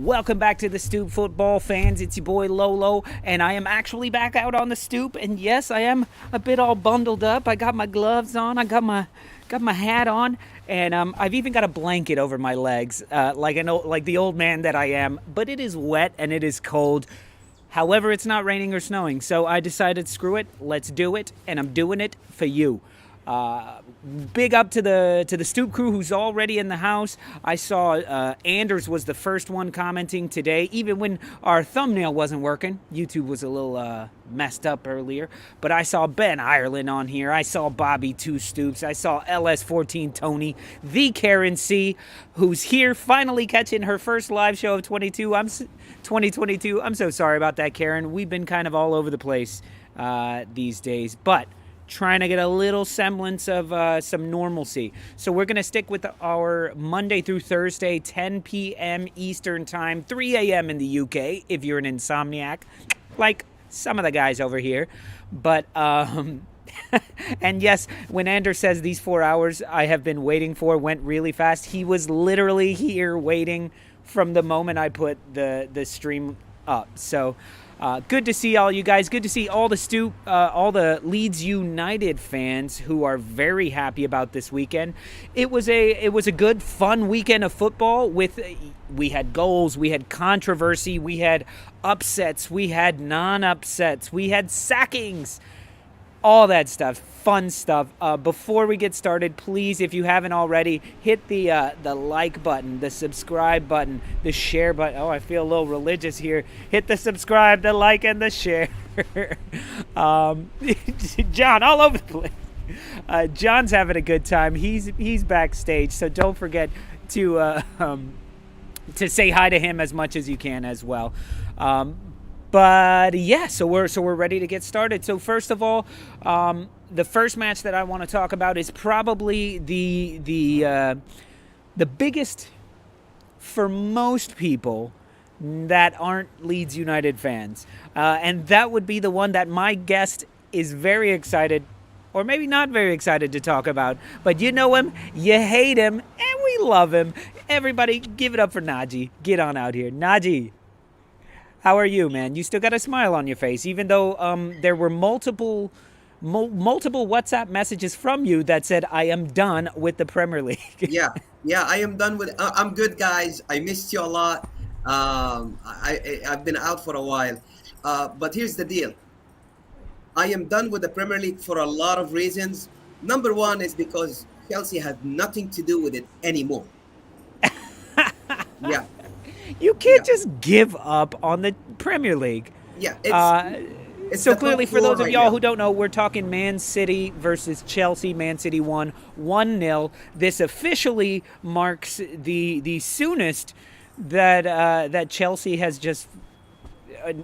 Welcome back to the Stoop, football fans. It's your boy Lolo, and I am actually back out on the stoop. And yes, I am a bit all bundled up. I got my gloves on. I got my hat on, and I've even got a blanket over my legs, like the old man that I am. But it is wet and it is cold. However, it's not raining or snowing, so I decided, screw it, let's do it, and I'm doing it for you. Big up to the Stoop crew who's already in the house. I saw Anders was the first one commenting today, even when our thumbnail wasn't working. YouTube was a little messed up earlier, but I saw Ben Ireland on here. I saw Bobby Two Stoops. I saw LS14 Tony, the Karen C, who's here finally catching her first live show of 2022. I'm so sorry about that, Karen. We've been kind of all over the place these days, but trying to get a little semblance of some normalcy. So we're going to stick with our Monday through Thursday, 10 p.m. Eastern Time, 3 a.m. in the UK, if you're an insomniac, like some of the guys over here. But, and yes, when Anders says these 4 hours I have been waiting for went really fast, he was literally here waiting from the moment I put the stream up. So good to see all you guys. Good to see all the Leeds United fans who are very happy about this weekend. It was a good, fun weekend of football. We had goals, we had controversy, we had upsets, we had non-upsets, we had sackings, all that stuff, fun stuff. Before we get started, please, if you haven't already, hit the like button, the subscribe button, the share button. Oh, I feel a little religious here. Hit the subscribe, the like, and the share. John, all over the place. John's having a good time. He's backstage, so don't forget to say hi to him as much as you can as well. But yeah, so we're ready to get started. So first of all, the first match that I want to talk about is probably the biggest for most people that aren't Leeds United fans, and that would be the one that my guest is very excited, or maybe not very excited to talk about. But you know him, you hate him, and we love him. Everybody, give it up for Naji. Get on out here, Naji. How are you, man? You still got a smile on your face, even though there were multiple WhatsApp messages from you that said, "I am done with the Premier League." Yeah, I am done with. I'm good, guys. I missed you a lot. I've been out for a while, but here's the deal. I am done with the Premier League for a lot of reasons. Number one is because Chelsea has nothing to do with it anymore. Yeah. You can't just give up on the Premier League. Yeah, it's so the clearly, top for four those of right y'all now. who don't know, we're talking Man City versus Chelsea. Man City won 1-0. This officially marks the soonest that Chelsea has just.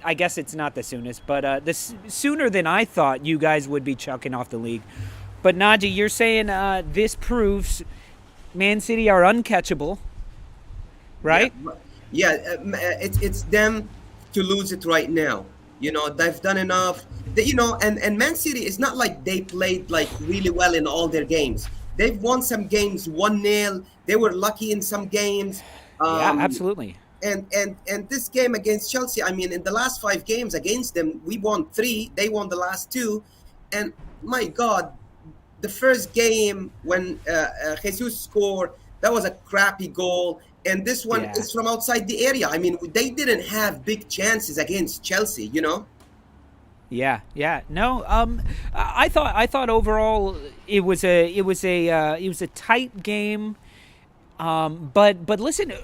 I guess it's not the soonest, but sooner than I thought you guys would be chucking off the league. But Naji, you're saying this proves Man City are uncatchable, right? Yeah, it's them to lose it right now. You know, they've done enough. And Man City is not like they played like really well in all their games. They've won some games 1-0. They were lucky in some games. Yeah, absolutely. And this game against Chelsea, I mean, in the last 5 games against them, we won 3. They won the last 2. And my God, the first game when Jesus scored, that was a crappy goal. And this one is from outside the area. I mean, they didn't have big chances against Chelsea, you know? Yeah. No, I thought overall it was a tight game. But listen,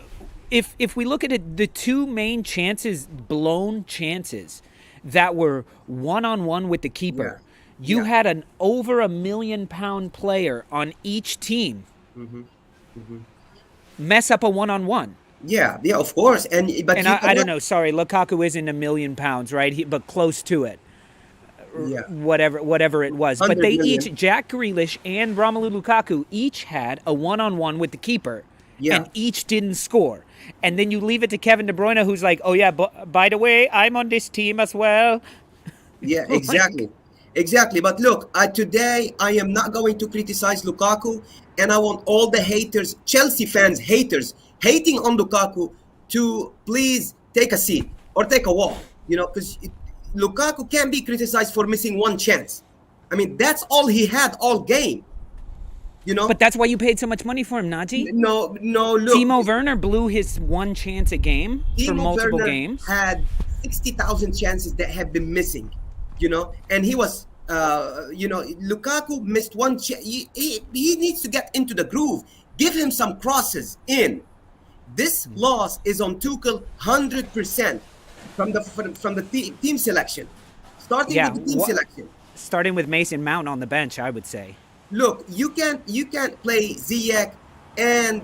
if we look at it, the two main chances, blown chances that were one-on-one with the keeper, you had an over £1 million player on each team. Mess up a one-on-one. Yeah, of course. But I don't know. Sorry, Lukaku isn't £1 million, right? But close to it. Yeah. Whatever it was. But 100 they million. each, Jack Grealish and Romelu Lukaku, each had a one-on-one with the keeper, and each didn't score. And then you leave it to Kevin De Bruyne, who's like, "Oh yeah, by the way, I'm on this team as well." Yeah, exactly. Exactly. But look, today I am not going to criticize Lukaku, and I want all the haters, Chelsea fans, haters, hating on Lukaku to please take a seat or take a walk, because Lukaku can't be criticized for missing one chance. I mean, that's all he had all game. But that's why you paid so much money for him, Naji. No, look. Timo Werner blew his one chance a game for multiple Werner games. Had 60,000 chances that have been missing, and he was, Lukaku missed one chance. He needs to get into the groove. Give him some crosses in. This loss is on Tuchel 100% from the team selection. Starting with the team selection. Starting with Mason Mount on the bench, I would say. Look, you can't play Ziyech and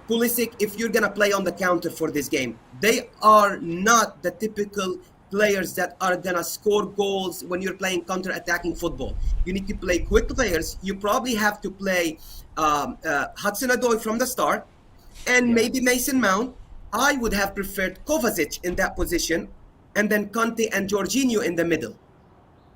Pulisic if you're gonna play on the counter for this game. They are not the typical players that are gonna score goals when you're playing counter-attacking football. You need to play quick players. You probably have to play Hudson-Odoi from the start, and maybe Mason Mount. I would have preferred Kovacic in that position, and then Conte and Jorginho in the middle.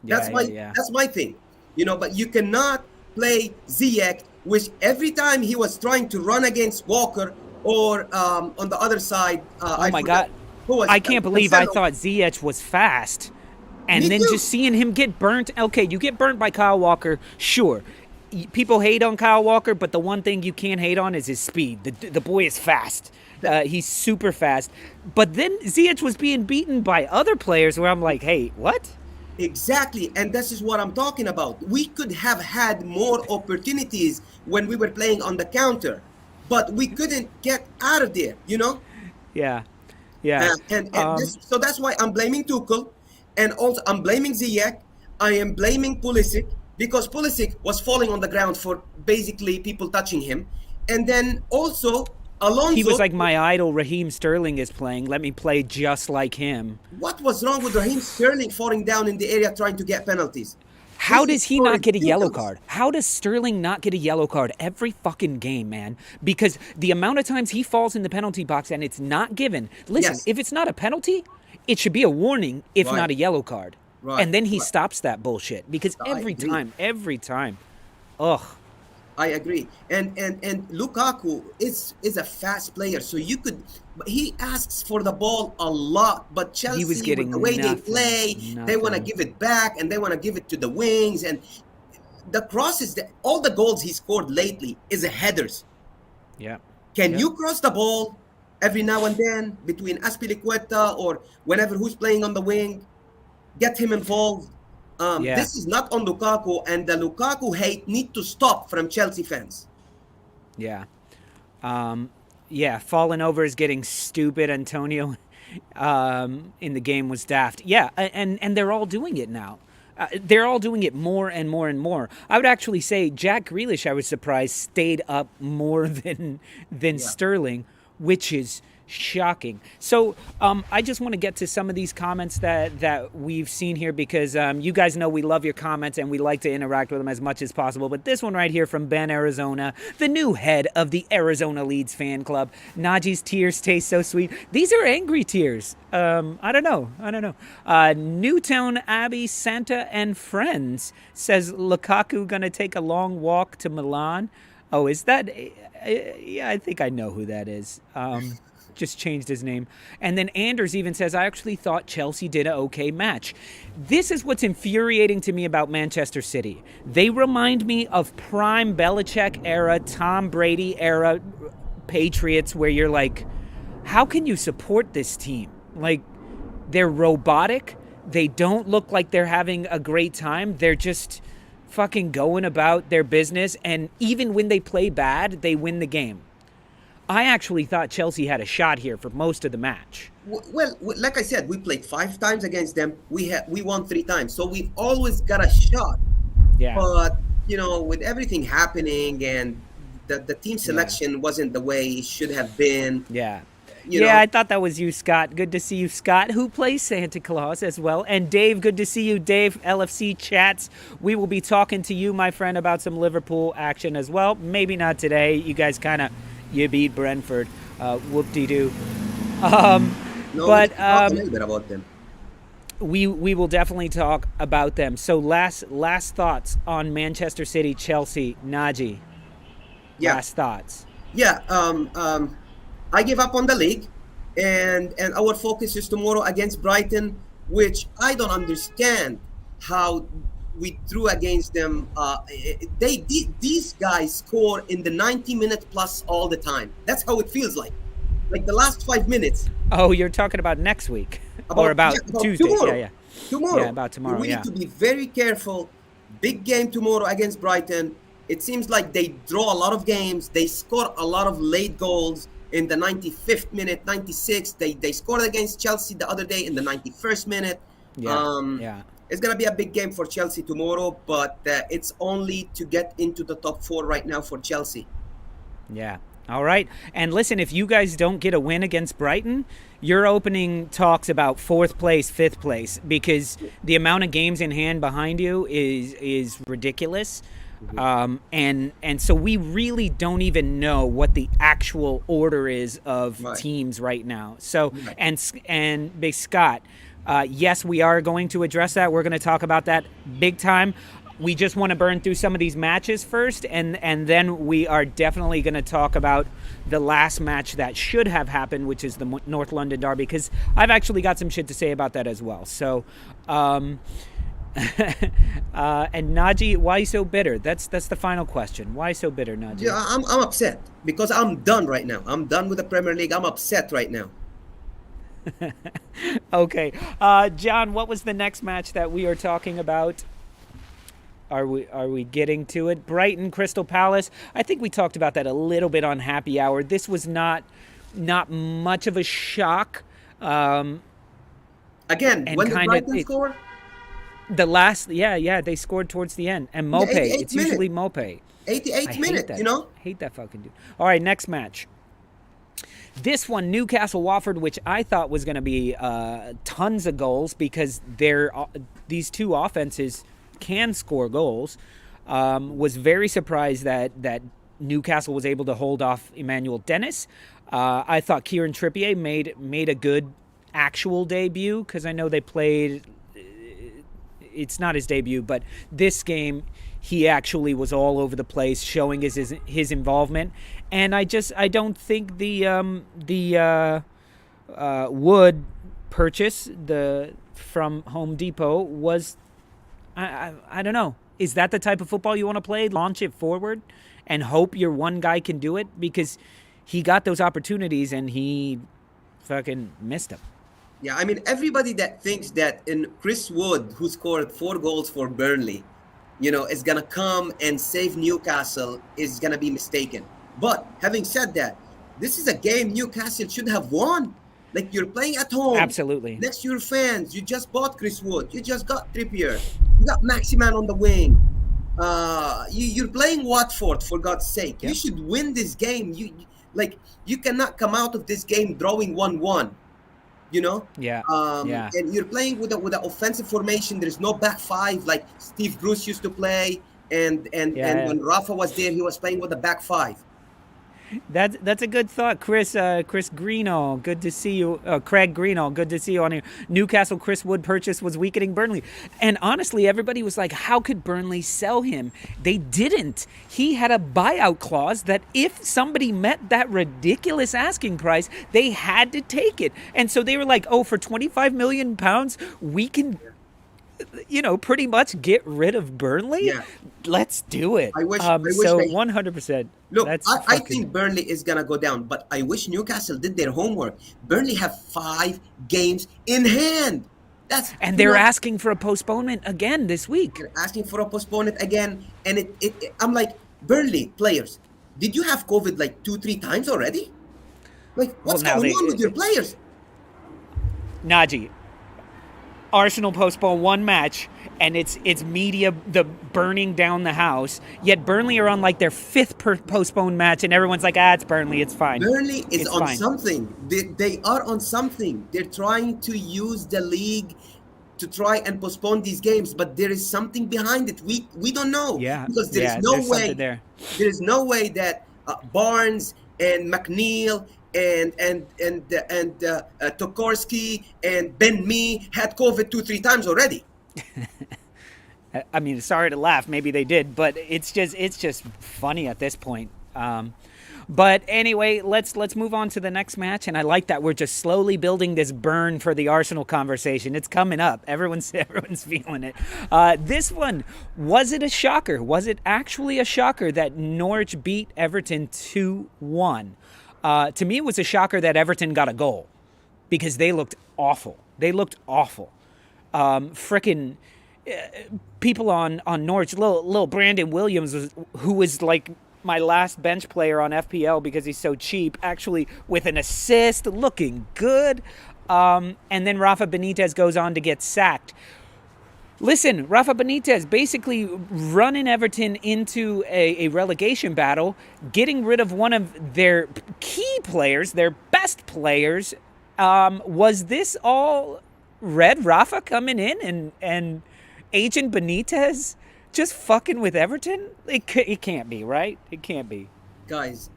That's my thing, But you cannot play Ziyech, which every time he was trying to run against Walker or on the other side. Oh my God! I can't believe I thought Ziyech was fast, and then just seeing him get burnt. Okay, you get burnt by Kyle Walker, sure. People hate on Kyle Walker, but the one thing you can't hate on is his speed. The boy is fast. He's super fast. But then Ziyech was being beaten by other players where I'm like, hey, what? Exactly, and this is what I'm talking about. We could have had more opportunities when we were playing on the counter, but we couldn't get out of there, Yeah. So that's why I'm blaming Tuchel, and also I'm blaming Ziyech. I am blaming Pulisic, because Pulisic was falling on the ground for basically people touching him. And then also Alonso. He was like, my idol Raheem Sterling is playing. Let me play just like him. What was wrong with Raheem Sterling falling down in the area trying to get penalties? How does he not get a yellow card? How does Sterling not get a yellow card every fucking game, man? Because the amount of times he falls in the penalty box and it's not given. Listen, if it's not a penalty, it should be a warning, if not a yellow card. Right. And then he stops that bullshit. Because every time. Ugh. I agree. And Lukaku is a fast player, so he asks for the ball a lot, but Chelsea, he was getting the way they play, they want to give it back and they want to give it to the wings, and the crosses, all the goals he scored lately is headers. Yeah. Can you cross the ball every now and then between Azpilicueta or whenever who's playing on the wing? Get him involved. This is not on Lukaku, and the Lukaku hate need to stop from Chelsea fans. Yeah. Falling over is getting stupid, Antonio, in the game was daft. Yeah, and they're all doing it now. They're all doing it more and more and more. I would actually say Jack Grealish, I was surprised, stayed up more than Sterling, which is shocking. So I just want to get to some of these comments that we've seen here, because you guys know we love your comments and we like to interact with them as much as possible. But this one right here from Ben Arizona, the new head of the Arizona Leeds fan club. Naji's tears taste so sweet. These are angry tears. I don't know. Newtown Abbey, Santa and Friends says Lukaku gonna take a long walk to Milan. Oh, is that? Yeah, I think I know who that is. Just changed his name. And then Anders even says, I actually thought Chelsea did an okay match. This is what's infuriating to me about Manchester City. They remind me of prime Belichick era, Tom Brady era Patriots, where you're like, how can you support this team? Like, they're robotic. They don't look like they're having a great time. They're just fucking going about their business. And even when they play bad, they win the game. I actually thought Chelsea had a shot here for most of the match. Well, like I said, we played 5 times against them. We won 3 times, so we've always got a shot. Yeah. But with everything happening and the team selection wasn't the way it should have been. Yeah. I thought that was you, Scott. Good to see you, Scott, who plays Santa Claus as well. And Dave, good to see you, Dave. LFC chats. We will be talking to you, my friend, about some Liverpool action as well. Maybe not today. You guys you beat Brentford. Whoop-de-doo. Talk a little bit about them. We will definitely talk about them. So last thoughts on Manchester City, Chelsea, Naji. Yeah. Last thoughts. Yeah. I give up on the league, and our focus is tomorrow against Brighton, which I don't understand how we drew against them. These guys score in the 90-minute plus all the time. That's how it feels like the last 5 minutes. Oh, you're talking about next week or about About Tuesday? tomorrow. Yeah, yeah. Tomorrow. Yeah, about tomorrow, We yeah. need to be very careful. Big game tomorrow against Brighton. It seems like they draw a lot of games. They score a lot of late goals in the 95th minute, 96th. They scored against Chelsea the other day in the 91st minute. Yeah, yeah. It's going to be a big game for Chelsea tomorrow, but it's only to get into the top four right now for Chelsea. Yeah. All right. And listen, if you guys don't get a win against Brighton, you're opening talks about fourth place, fifth place, because the amount of games in hand behind you is ridiculous. And so we really don't even know what the actual order is of teams right now. So and Big Scott, yes, we are going to address that. We're going to talk about that big time. We just want to burn through some of these matches first, and then we are definitely going to talk about the last match that should have happened, which is the North London Derby, because I've actually got some shit to say about that as well. So, and Naji, why so bitter? That's the final question. Why so bitter, Naji? Yeah, I'm upset because I'm done right now. I'm done with the Premier League. I'm upset right now. Okay, John, what was the next match that we are talking about? Are we getting to it? Brighton, Crystal Palace. I think we talked about that a little bit on Happy Hour. This was not much of a shock. Again, when did Brighton score? The last, they scored towards the end. And Mope, it's usually Mope. 88th minute, I hate that fucking dude. All right, next match. This one, Newcastle-Watford, which I thought was going to be tons of goals because these two offenses can score goals. Was very surprised that Newcastle was able to hold off Emmanuel Dennis. I thought Kieran Trippier made a good actual debut because I know they played. It's not his debut, but this game he actually was all over the place, showing his involvement. And I don't think the Wood purchase from Home Depot was. I don't know. Is that the type of football you want to play? Launch it forward and hope your one guy can do it? Because he got those opportunities and he fucking missed them. Yeah, I mean, everybody that thinks that in Chris Wood, who scored 4 goals for Burnley, is going to come and save Newcastle is going to be mistaken. But having said that, this is a game Newcastle should have won. Like, you're playing at home. Absolutely. Next to your fans. You just bought Chris Wood. You just got Trippier. You got Maximan on the wing. You're playing Watford, for God's sake. Yep. You should win this game. You cannot come out of this game drawing 1-1. Yeah. And you're playing with an offensive formation. There's no back five like Steve Bruce used to play. And when Rafa was there, he was playing with a back five. That's a good thought, Chris Greeno. Good to see you. Craig Greeno. Good to see you on here. Newcastle Chris Wood purchase was weakening Burnley, and honestly, everybody was like, "How could Burnley sell him?" They didn't. He had a buyout clause that if somebody met that ridiculous asking price, they had to take it, and so they were like, "Oh, for £25 million, we can." Pretty much get rid of Burnley. Yeah. Let's do it. I wish so they, 100%. Look, I think Burnley is gonna go down, but I wish Newcastle did their homework. Burnley have 5 games in hand. They're asking for a postponement again this week. They're asking for a postponement again, and I'm like, Burnley players, did you have COVID like 2-3 times already? Like, what's going on with your players? Naji, Arsenal postponed one match, and it's media the burning down the house. Yet Burnley are on like their 5th postponed match, and everyone's like, it's Burnley, it's fine. Burnley is on something. They are on something. They're trying to use the league to try and postpone these games, but there is something behind it. We don't know. Yeah, because there is no way. There is no way that Barnes and McNeil and Tokarski and Ben Mee had COVID 2-3 times already. I mean, sorry to laugh. Maybe they did, but it's just funny at this point. But anyway, let's move on to the next match, and I like that we're just slowly building this burn for the Arsenal conversation. It's coming up. Everyone's feeling it. This one, was it a shocker? Was it actually a shocker that Norwich beat Everton 2-1? To me, it was a shocker that Everton got a goal because they looked awful. They looked awful. Frickin' people on Norwich, little Brandon Williams, who was like my last bench player on FPL because he's so cheap, actually with an assist, looking good. And then Rafa Benitez goes on to get sacked. Listen, Rafa Benitez basically running Everton into a relegation battle, getting rid of one of their key players, their best players. Was this all Red Rafa coming in and Agent Benitez just fucking with Everton? It can't be, right? It can't be. Guys,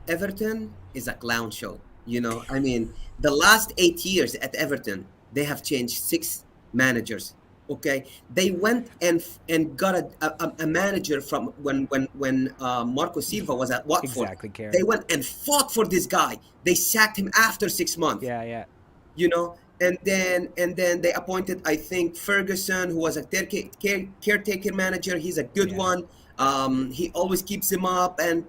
Everton is a clown show. I mean, the last 8 years at Everton, they have changed 6 managers. Okay, they went and got a manager from when Marco Silva was at Watford. Exactly, Karen. They went and fought for this guy. They sacked him after 6 months. Yeah. And then they appointed, I think, Ferguson, who was a caretaker manager. He's a good one. He always keeps them up and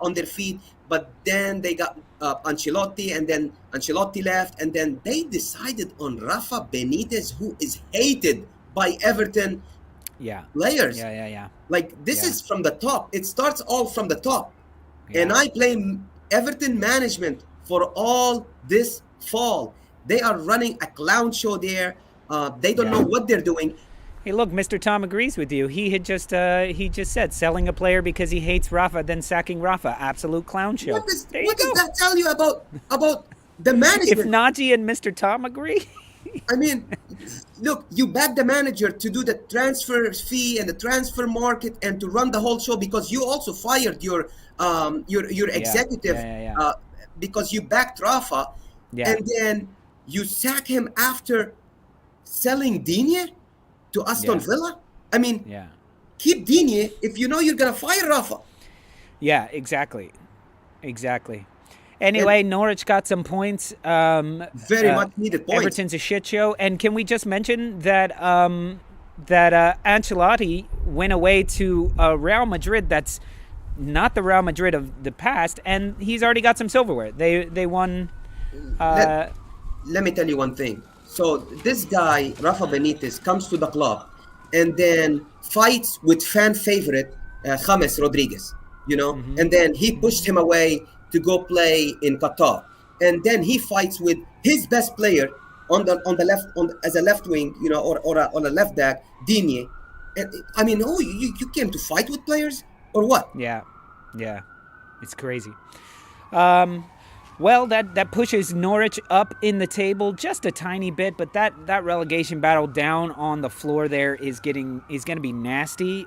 on their feet. But then they got Ancelotti, and then Ancelotti left, and then they decided on Rafa Benitez, who is hated by Everton players. Yeah. Like, this is from the top. It starts all from the top. Yeah. And I blame Everton management for all this fall. They are running a clown show there. They don't know what they're doing. Hey, look, Mr. Tom agrees with you. He just said selling a player because he hates Rafa, then sacking Rafa. Absolute clown show. What does that tell you about the management? If Naji and Mr. Tom agree. I mean, look, you bet the manager to do the transfer fee and the transfer market and to run the whole show because you also fired your executive because you backed Rafa, and then you sack him after selling Digne to Aston Villa. I mean, keep Digne if you know you're gonna fire Rafa. Yeah, exactly. Anyway, Norwich got some points. Very much needed points. Everton's a shit show. And can we just mention that Ancelotti went away to Real Madrid that's not the Real Madrid of the past, and he's already got some silverware. They won. Let me tell you one thing. So this guy, Rafa Benitez, comes to the club and then fights with fan favorite James Rodriguez, and then he pushed him away to go play in Qatar. And then he fights with his best player on the left, as a left wing, or on a left back, Digne. And I mean, you came to fight with players or what? Yeah, it's crazy. Well, that pushes Norwich up in the table just a tiny bit, but that relegation battle down on the floor there is going to be nasty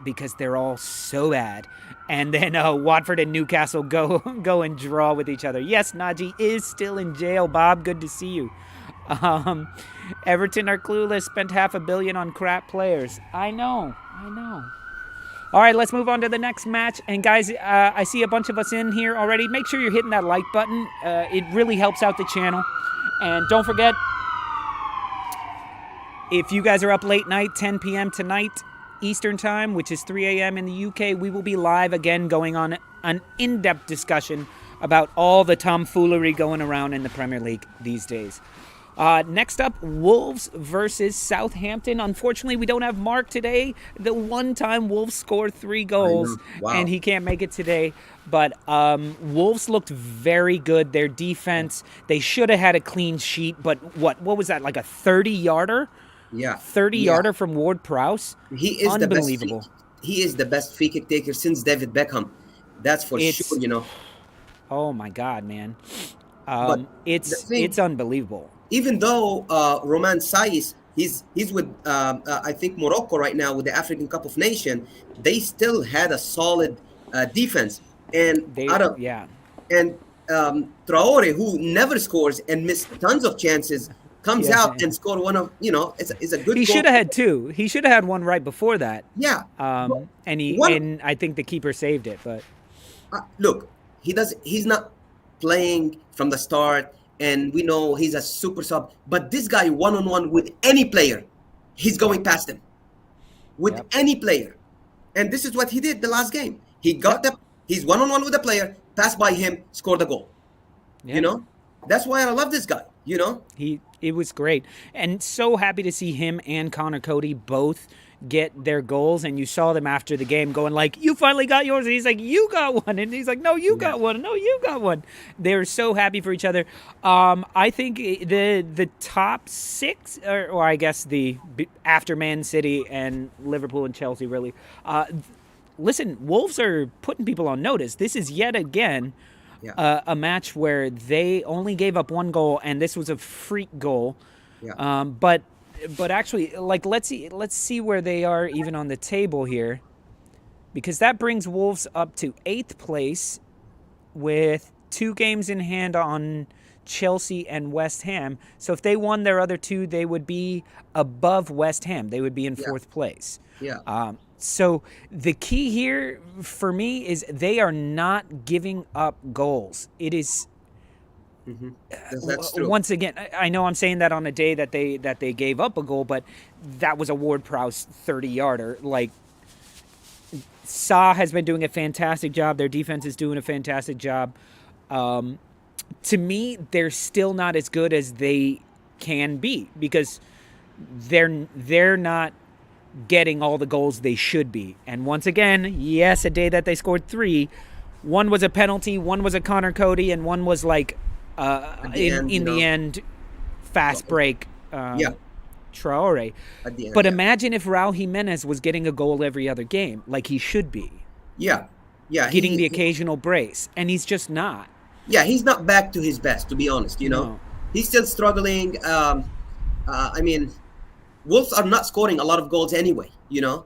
because they're all so bad. And then Watford and Newcastle go and draw with each other. Yes, Naji is still in jail, Bob. Good to see you. Everton are clueless. Spent $500 million on crap players. I know. All right, let's move on to the next match. And guys, I see a bunch of us in here already. Make sure you're hitting that like button. It really helps out the channel. And don't forget, if you guys are up late night, 10 p.m. tonight, Eastern time, which is 3 a.m. in the UK, we will be live again going on an in-depth discussion about all the tomfoolery going around in the Premier League these days. Next up, Wolves versus Southampton. Unfortunately, we don't have Mark today. The one time Wolves scored 3 goals, and he can't make it today. But Wolves looked very good. Their defense, they should have had a clean sheet. But what was that, like a 30-yarder? Yeah. 30-yarder from Ward-Prowse? He is unbelievable. He is the best free kick taker since David Beckham. That's for sure, Oh, my God, man. It's unbelievable. Even though Roman Saiz, he's with I think Morocco right now with the African Cup of Nations, they still had a solid defense. And Traore, who never scores and missed tons of chances, comes out and scored one of it's a good. He should have had 2. He should have had one right before that. Yeah. And I think the keeper saved it, but. Look, he's not playing from the start, and we know he's a super sub. But this guy, one-on-one with any player, he's going past him with Yep. any player, and this is what he did the last game. He got Yep. he's one-on-one with the player, passed by him, scored a goal. You Yep. know, that's why I love this guy. You know, It was great, and so happy to see him and Connor Cody both get their goals. And you saw them after the game going like, "You finally got yours," and he's like, "You got one," and he's like, "No, you got one. No, you got one." They're so happy for each other. I think the top six, or I guess after Man City and Liverpool and Chelsea, really. Listen, Wolves are putting people on notice. This is yet again yeah, a match where they only gave up one goal, and this was a freak goal. yeah, But actually, like let's see where they are even on the table here, because that brings Wolves up to 8th place with 2 games in hand on Chelsea and West Ham. So if they won their other 2, they would be above West Ham. They would be in 4th place. yeah. So the key here for me is they are not giving up goals. It is That's true. once again. I know I'm saying that on a day that they gave up a goal, but that was a Ward-Prowse 30-yarder. Like, Sa has been doing a fantastic job. Their defense is doing a fantastic job. To me, they're still not as good as they can be because they're not getting all the goals they should be. And once again, yes, a day that they scored 3, one was a penalty, one was a Connor Cody, and one was like in the end fast break Yeah, Traore. at the end. But Yeah. imagine if Raul Jimenez was getting a goal every other game, like he should be, Yeah, yeah. getting the occasional brace, and he's just not. Yeah, he's not back to his best, to be honest. You know, No. he's still struggling. I mean, Wolves are not scoring a lot of goals anyway. You know,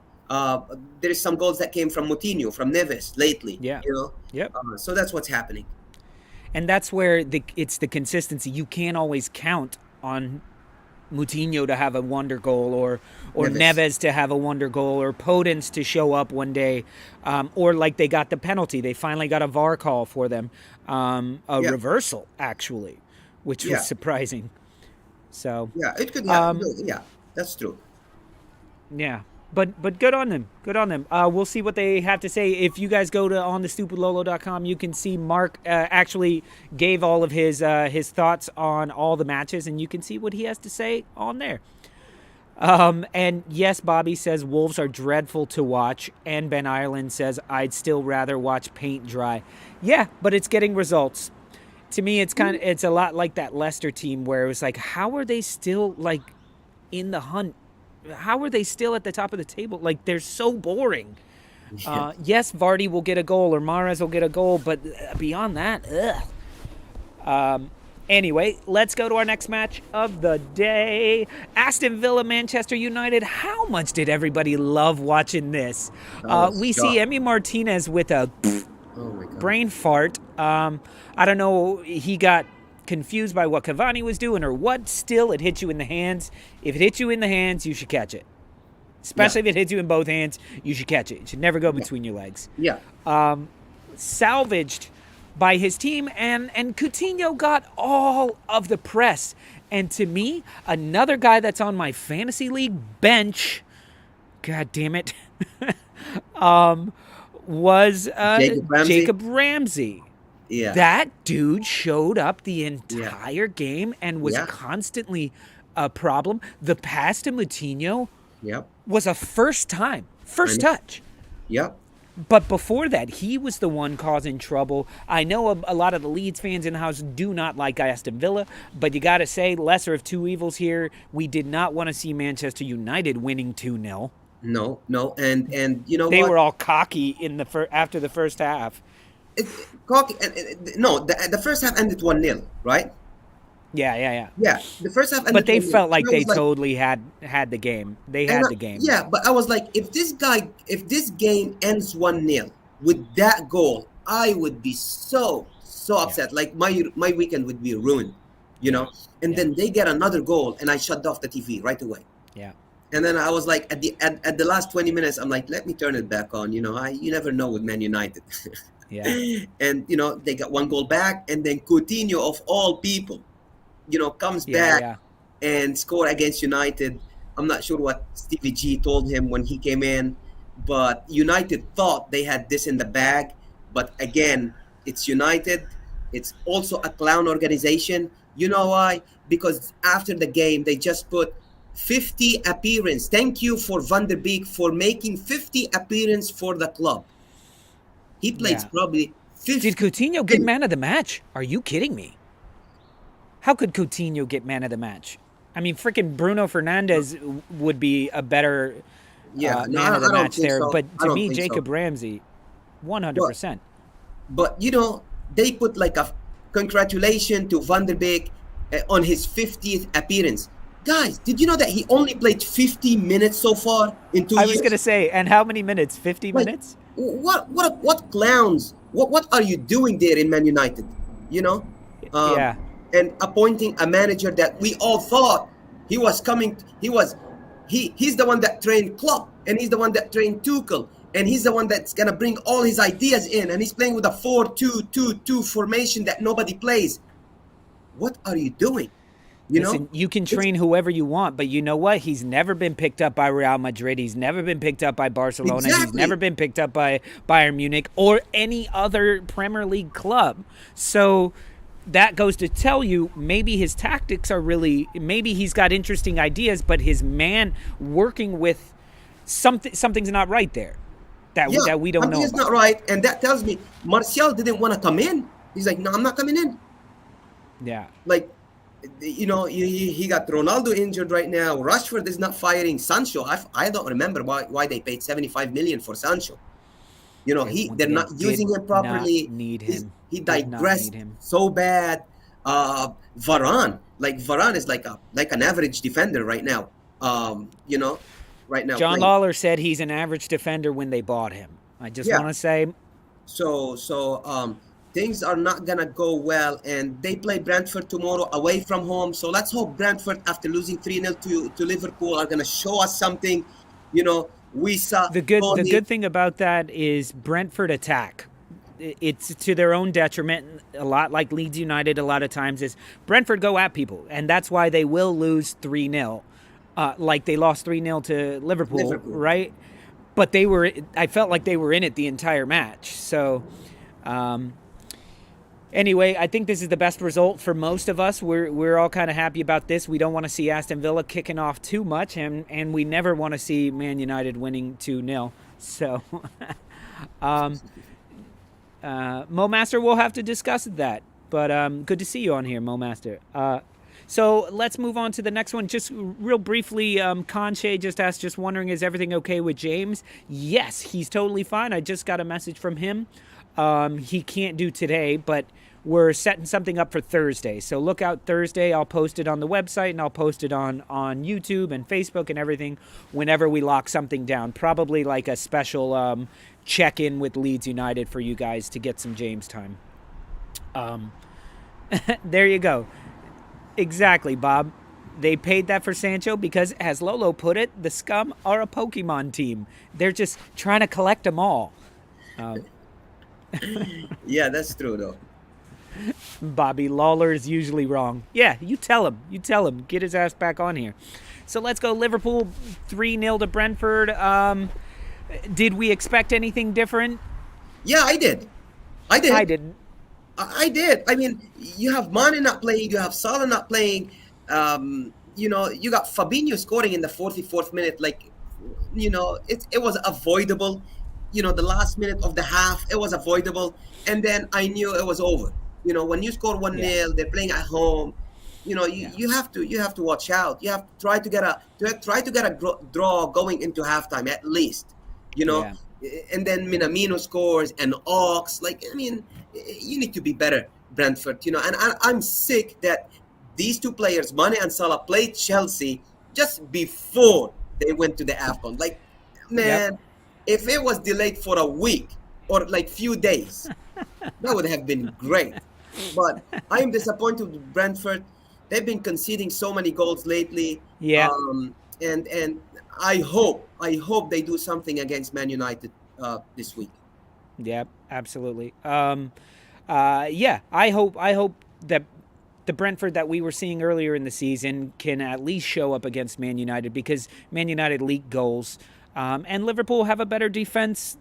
there is some goals that came from Moutinho, from Neves lately. Yeah. You know, Yep. so that's what's happening. And that's where it's the consistency. You can't always count on Moutinho to have a wonder goal, or Neves to have a wonder goal, or Podence to show up one day, or like they got the penalty. They finally got a VAR call for them, Yeah. reversal actually, which was Yeah. surprising. So Yeah, it could happen. Yeah, that's true. yeah, but good on them. Good on them. We'll see what they have to say. If you guys go to onthestupidlolo.com, you can see Mark actually gave all of his thoughts on all the matches, and you can see what he has to say on there. And yes, Bobby says Wolves are dreadful to watch, and Ben Ireland says I'd still rather watch paint dry. Yeah, but it's getting results. To me, it's a lot like that Leicester team where it was like, how are they still like in the hunt? How are they still at the top of the table? Like, they're so boring. Yes, Vardy will get a goal or Mahrez will get a goal, but beyond that, ugh. Anyway, let's go to our next match of the day. Aston Villa, Manchester United. How much did everybody love watching this? We see Emi Martinez with a Oh my god. brain fart. I don't know, he got confused by what Cavani was doing or what. Still, it hit you in the hands. If it hits you in the hands, you should catch it. Especially if it hits you in both hands, you should catch it. It should never go between your legs. Yeah. Salvaged by his team, and Coutinho got all of the press. And to me, another guy that's on my fantasy league bench, god damn it, was Jacob Ramsey. Yeah. That dude showed up the entire game and was constantly a problem. The pass to Moutinho Yep. was a first touch. Yep. But before that, he was the one causing trouble. I know a lot of the Leeds fans in the house do not like Aston Villa, but you got to say, lesser of two evils here. We did not want to see Manchester United winning 2-0. No, and you know They what? were all cocky in after the first half. No, the first half ended 1-0, right? Yeah. Yeah, the first half ended. But they 1-0. felt like I they was like, totally had the game. They had the game. Yeah, but I was like, if this game ends 1-0 with that goal, I would be so upset. Like my weekend would be ruined, you know. And then they get another goal, and I shut off the TV right away. Yeah. And then I was like, at the last 20 minutes, I'm like, let me turn it back on. You know, you never know with Man United. Yeah. And they got one goal back, and then Coutinho of all people, comes Yeah. back Yeah. and score against United. I'm not sure what Stevie G told him when he came in, but United thought they had this in the bag. But again, it's United. It's also a clown organization. You know why? Because after the game, they just put 50 appearance. Thank you for Van der Beek for making 50 appearance for the club. He plays Yeah. probably Did 50 Coutinho get minutes. man of the match? Are you kidding me? How could Coutinho get man of the match? I mean, freaking Bruno Fernandez would be a better Yeah, no, man of the I don't match think there. so. But I to don't me, think so. Jacob Ramsey, But 100%. But they put like a congratulation to Van der Beek on his 50th appearance. Guys, did you know that he only played 50 minutes so far in two I was going years? to say, and how many minutes? 50 Like, minutes? what clowns? What are you doing there in Man United? You know, um, Yeah. and appointing a manager that we all thought he was coming. He's the one that trained Klopp, and he's the one that trained Tuchel, and he's the one that's gonna bring all his ideas in, and he's playing with a 4-2-2-2 formation that nobody plays. What are you doing? You know, Listen, you can it's train whoever you want, but you know what? He's never been picked up by Real Madrid. He's never been picked up by Barcelona. He's never exactly. been picked up by Bayern Munich or any other Premier League club. So that goes to tell you maybe his tactics are really, maybe he's got interesting ideas, but his man working with something's not right there Yeah, that we don't something know is about. not right, and that tells me Martial didn't want to come in. He's like, no, I'm not coming in. Yeah. Like, he got Ronaldo injured right now. Rashford is not firing Sancho. I don't remember why they paid 75 million for Sancho. They once They're not again using did him not properly. need him. He Did not need digressed him. so bad. Varane is like an average defender right now. Right now John playing. Lawler said he's an average defender when they bought him. I just Yeah. want to say, So things are not gonna go well, and they play Brentford tomorrow away from home. So let's hope Brentford, after losing 3-0 to Liverpool, are gonna show us something. We saw the Tony. good thing about that is Brentford attack. It's to their own detriment. A lot like Leeds United, a lot of times is Brentford go at people, and that's why they will lose 3-0. Like they lost 3-0 to Liverpool, Liverpool. right? But I felt like they were in it the entire match. So, anyway, I think this is the best result for most of us. We're all kind of happy about this. We don't want to see Aston Villa kicking off too much, and we never want to see Man United winning 2-0. So, Mo Master, we'll have to discuss that. But good to see you on here, Mo Master. So let's move on to the next one. Just real briefly, Conche just asked, just wondering, is everything okay with James? Yes, he's totally fine. I just got a message from him. He can't do today, but we're setting something up for Thursday. So look out Thursday. I'll post it on the website, and I'll post it on YouTube and Facebook and everything whenever we lock something down. Probably like a special check-in with Leeds United for you guys to get some James time. There you go. Exactly, Bob. They paid that for Sancho because, as Lolo put it, the scum are a Pokemon team. They're just trying to collect them all. Yeah, that's true though. Bobby Lawler is usually wrong. Yeah, you tell him. You tell him. Get his ass back on here. So let's go. Liverpool 3-0 to Brentford. Did we expect anything different? Yeah, I did. I did. I didn't. I did. I mean, you have Mane not playing, you have Salah not playing. You got Fabinho scoring in the 44th minute. Like, it was avoidable. The last minute of the half, it was avoidable, and then I knew it was over. When you score 1-0, Yeah. they're playing at home. Yeah. You have to watch out. You have to try to get a draw going into halftime at least. Yeah. And then Minamino scores and Ox. Like, I mean, you need to be better, Brentford. And I'm sick that these two players, Mane and Salah, played Chelsea just before they went to the AFCON. Like, man, Yep. if it was delayed for a week or like few days, that would have been great. But I'm disappointed with Brentford. They've been conceding so many goals lately. Yeah. And I hope they do something against Man United this week. Yeah, absolutely. Yeah, I hope that the Brentford that we were seeing earlier in the season can at least show up against Man United, because Man United leak goals, and Liverpool have a better defense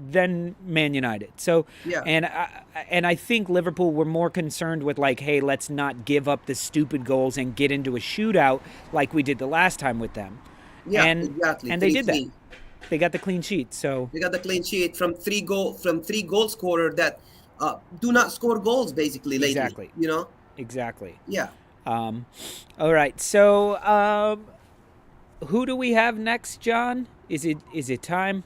than Man United. So, Yeah, and I think Liverpool were more concerned with, like, hey, let's not give up the stupid goals and get into a shootout like we did the last time with them, yeah, and exactly. they Three did that. three. They got the clean sheet. So They got the clean sheet from three goal scorer that do not score goals basically lately. exactly, You know. exactly. Yeah. Um, all right. So who do we have next, John? Is it time?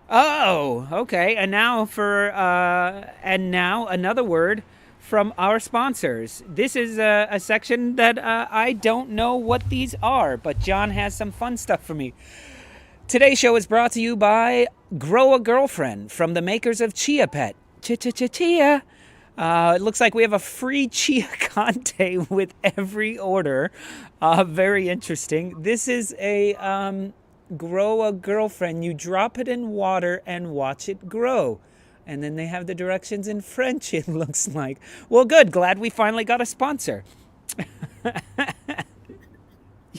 Oh, okay. And now another word from our sponsors. This is a section that I don't know what these are, but John has some fun stuff for me. Today's show is brought to you by Grow a Girlfriend, from the makers of Chia Pet. Chia. It looks like we have a free Chia Conte with every order. Very interesting. This is a Grow a Girlfriend. You drop it in water and watch it grow. And then they have the directions in French, it looks like. Well, good. Glad we finally got a sponsor.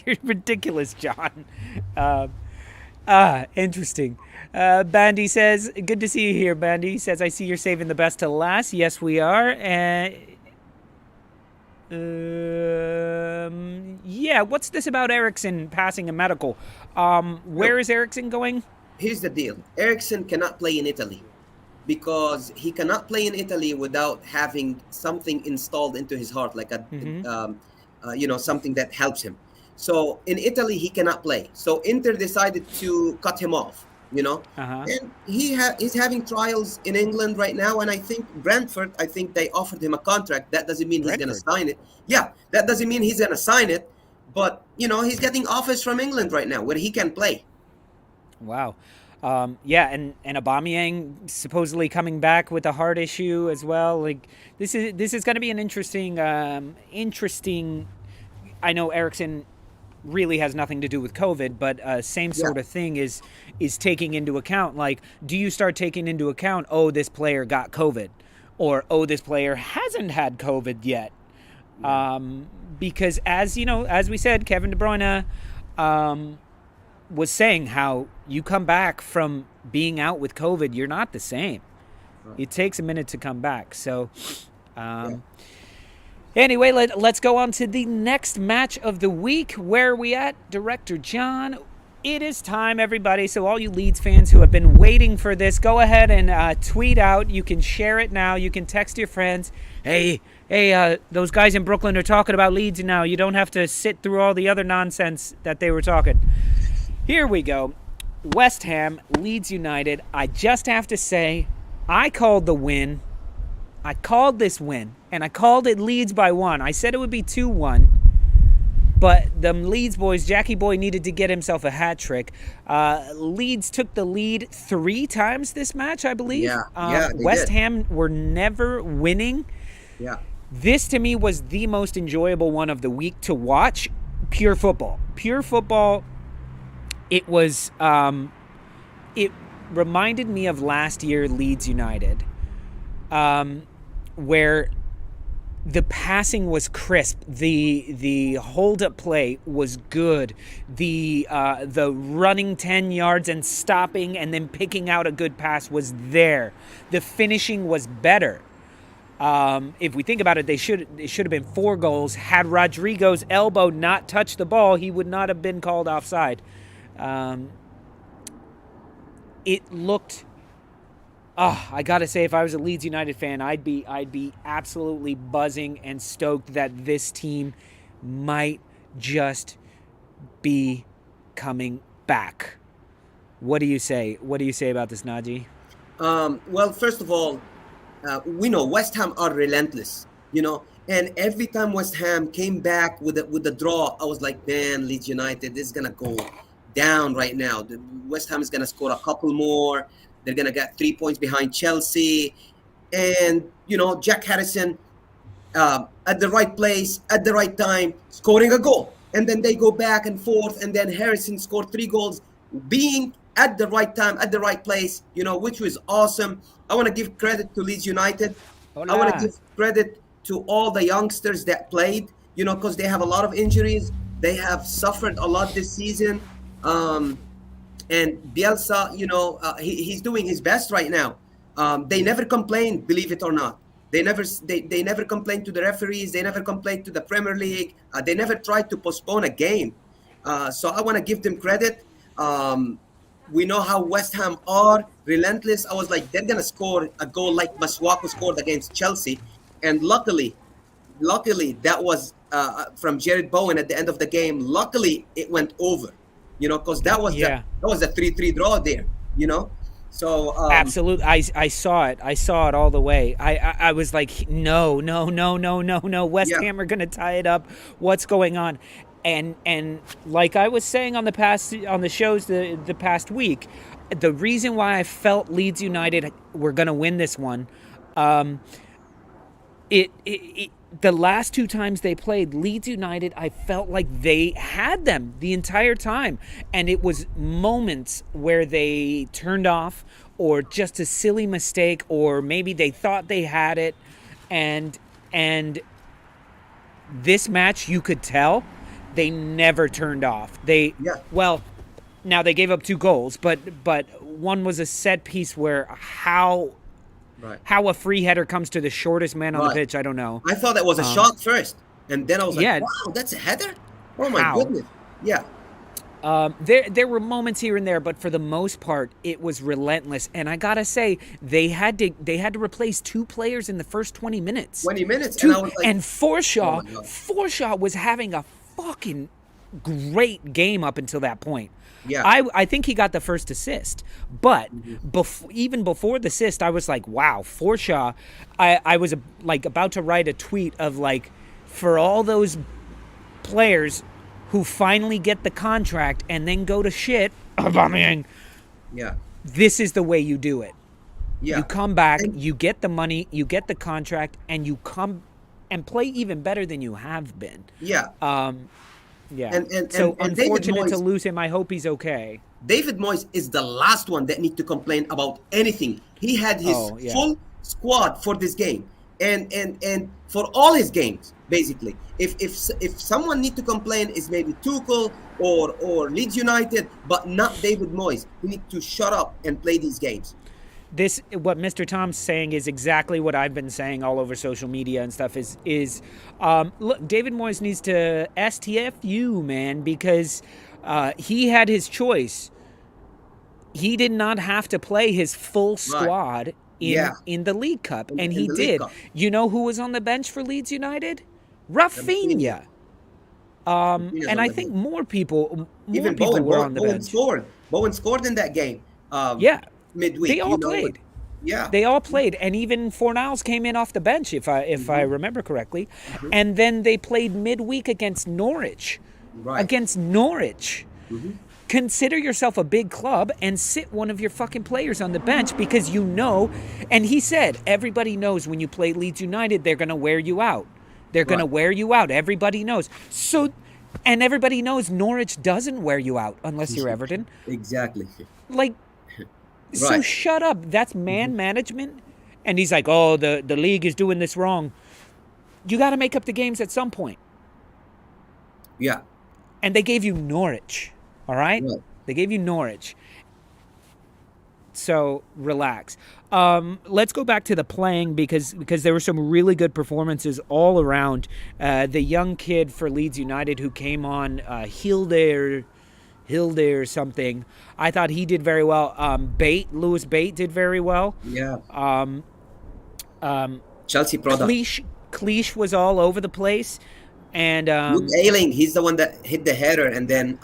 You're ridiculous, John. Interesting. Bandy says, good to see you here, Bandy. He says, I see you're saving the best to last. Yes, we are. Yeah, what's this about Ericsson passing a medical? Where Look, is Ericsson going? here's the deal. Ericsson cannot play in Italy because he cannot play in Italy without having something installed into his heart, like something that helps him. So in Italy, he cannot play. So Inter decided to cut him off. Uh huh. And he's having trials in England right now. And I think Brentford, I think they offered him a contract. That doesn't mean he's going to Brentford. sign it. Yeah, that doesn't mean he's going to sign it. But he's getting offers from England right now where he can play. Wow. Yeah, and Aubameyang supposedly coming back with a heart issue as well. Like, this is going to be an interesting. I know Ericsson really has nothing to do with COVID, but same Yeah. sort of thing is taking into account. Like, do you start taking into account, oh, this player got COVID, or oh, this player hasn't had COVID yet? Because, as you know, as we said, Kevin De Bruyne was saying how you come back from being out with COVID, you're not the same. Right. It takes a minute to come back. So, Yeah. anyway, let's go on to the next match of the week. Where are we at, Director John? It is time, everybody. So all you Leeds fans who have been waiting for this, go ahead and tweet out. You can share it now. You can text your friends. Hey, those guys in Brooklyn are talking about Leeds now. You don't have to sit through all the other nonsense that they were talking. Here we go. West Ham, Leeds United. I just have to say, I called the win. I called this win, and I called it Leeds by 1. I said it would be 2-1, but the Leeds boys, Jackie Boy needed to get himself a hat trick. Leeds took the lead 3 times this match, I believe. Yeah, they West did. Ham were never winning. Yeah. This, to me, was the most enjoyable one of the week to watch. Pure football. Pure football. It was, it reminded me of last year Leeds United, where the passing was crisp, the hold up play was good, the running 10 yards and stopping and then picking out a good pass was there. The finishing was better. If we think about it, it should have been 4 goals. Had Rodrigo's elbow not touched the ball, he would not have been called offside. It looked. Oh, I gotta say, if I was a Leeds United fan, I'd be absolutely buzzing and stoked that this team might just be coming back. What do you say? What do you say about this, Naji? Well, first of all, we know West Ham are relentless, and every time West Ham came back with the draw, I was like, man, Leeds United, this is gonna go down right now. The West Ham is gonna score a couple more. They're gonna get 3 points behind Chelsea, and Jack Harrison at the right place at the right time, scoring a goal, and then they go back and forth, and then Harrison scored 3 goals, being at the right time, at the right place, which was awesome. I want to give credit to Leeds United. I want to Hola. give credit to all the youngsters that played, because they have a lot of injuries. They have suffered a lot this season. And Bielsa, he's doing his best right now. They never complained, believe it or not. They never complained to the referees. They never complained to the Premier League. They never tried to postpone a game. So I want to give them credit. We know how West Ham are relentless. I was like, they're gonna score a goal like Masuaku scored against Chelsea, and luckily that was from Jared Bowen at the end of the game. Luckily it went over, because that was Yeah. a 3-3 draw there. So Absolutely. I saw it. I saw it all the way. I was like, no. West Yeah. Ham are going to tie it up. What's going on? And like I was saying on the shows the past week, the reason why I felt Leeds United were going to win this one, the last two times they played Leeds United, I felt like they had them the entire time. And it was moments where they turned off, or just a silly mistake, or maybe they thought they had it. And this match, you could tell they never turned off. Well, now they gave up 2 goals, but one was a set piece where how a free header comes to the shortest man on the pitch, I don't know. I thought that was a shot first, and then I was like, Yeah. wow, that's a header? Oh my How? goodness. Yeah. There were moments here and there, but for the most part, it was relentless. And I gotta say, they had to replace 2 players in the first 20 minutes. 20 minutes, Two, and I was like, and Forshaw, oh my God. Forshaw was having a fucking great game up until that point. Yeah. I think he got the first assist, but even before the assist, I was like, wow, Forshaw. I was like about to write a tweet of like, for all those players who finally get the contract and then go to shit, Yeah. this is the way you do it. Yeah. You come back, you get the money, you get the contract, and you come and play even better than you have been. Yeah. Yeah. And so David unfortunate to Moyes- lose him. I hope he's okay. David Moyes is the last one that need to complain about anything. He had his full squad for this game, and for all his games basically. If someone need to complain, is maybe Tuchel or Leeds United, but not David Moyes. He need to shut up and play these games. This, what Mr. Tom's saying, is exactly what I've been saying all over social media and stuff. Look, David Moyes needs to STFU, man, because he had his choice. He did not have to play his full squad in the League Cup, and he did. You know who was on the bench for Leeds United? Rafinha. And I think more people were on the bench. Bowen scored in that game. Midweek. They all played. Yeah. They all played, and even Fornals came in off the bench, if I remember correctly. And then they played midweek against Norwich. Against Norwich. Consider yourself a big club and sit one of your fucking players on the bench, because you know, and he said, everybody knows when you play Leeds United, they're going to wear you out. They're going to wear you out. Everybody knows. So, and everybody knows Norwich doesn't wear you out unless you're Everton. Exactly. Like, so shut up. That's man management. And he's like, oh, the league is doing this wrong. You got to make up the games at some point. Yeah. And they gave you Norwich. All right? They gave you Norwich. So relax. Let's go back to the playing, because there were some really good performances all around. The young kid for Leeds United who came on, Hilde or something. I thought he did very well. Lewis Bate did very well. Yeah. Chelsea product. Cleach was all over the place. And Luke Ayling, he's the one that hit the header, and then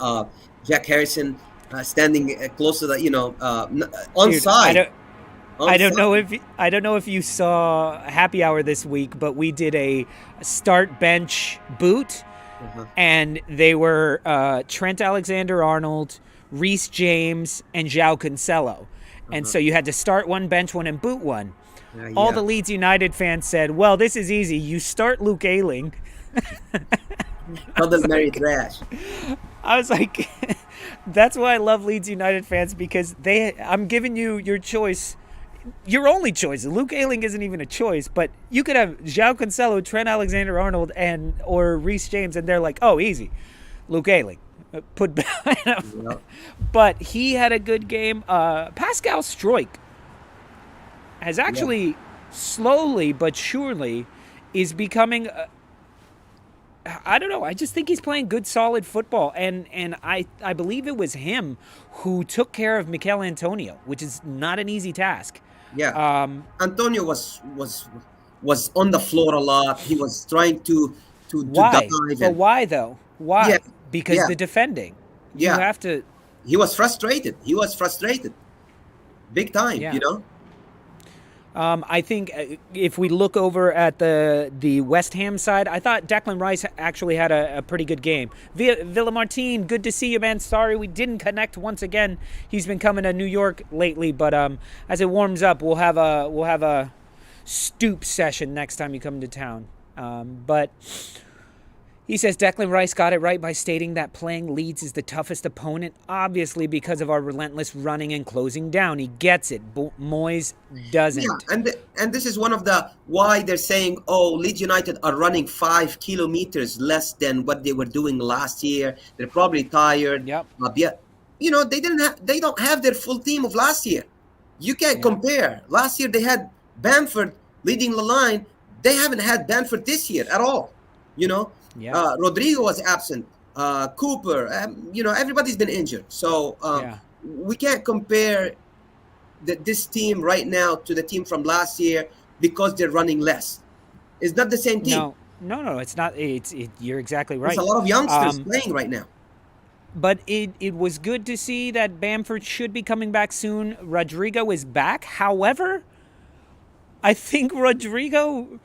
Jack Harrison standing close to the, onside. I don't know if you saw Happy Hour this week, but we did a start bench boot. And they were Trent Alexander-Arnold, Reece James, and João Cancelo. And so you had to start one, bench one, and boot one. All the Leeds United fans said, well, this is easy. You start Luke Ayling. Total Mary trash. I was like, that's why I love Leeds United fans, because I'm giving you your choice, your only choice. Luke Ayling isn't even a choice, but you could have João Cancelo, Trent Alexander-Arnold, or Reece James, and they're like, oh, easy, Luke Ayling. Put, Yeah. but he had a good game. Pascal Struijk has Yeah. actually slowly but surely is becoming. I don't know. I just think he's playing good, solid football, and I believe it was him who took care of Mikel Antonio, which is not an easy task. Yeah. Um, Antonio was on the floor a lot. He was trying to why? dive But and why though? yeah, Why? Because yeah, the defending. You yeah. have to. He was frustrated. He was frustrated, big time. Yeah. You know. I think if we look over at the West Ham side, I thought Declan Rice actually had a pretty good game. Villamartin, good to see you, man. Sorry we didn't connect once again. He's been coming to New York lately, but as it warms up, we'll have a Stoop session next time you come to town. But he says Declan Rice got it right by stating that playing Leeds is the toughest opponent, obviously because of our relentless running and closing down. He gets it. Moyes Yeah, doesn't. and this is one of the why they're saying, oh, Leeds United are running 5 kilometers less than what they were doing last year. They're probably tired. Yep. Yeah, they don't have their full team of last year. You can't Yeah. compare. Last year they had Bamford leading the line. They haven't had Bamford this year at all. You know, Yeah. Rodrigo was absent. Cooper, everybody's been injured. So Yeah. we can't compare this team right now to the team from last year because they're running less. It's not the same team. No. No, no, it's not. You're exactly There's a right. lot of youngsters Um, playing right now. but it was good to see that Bamford should be coming back soon. Rodrigo is back. However, I think Rodrigo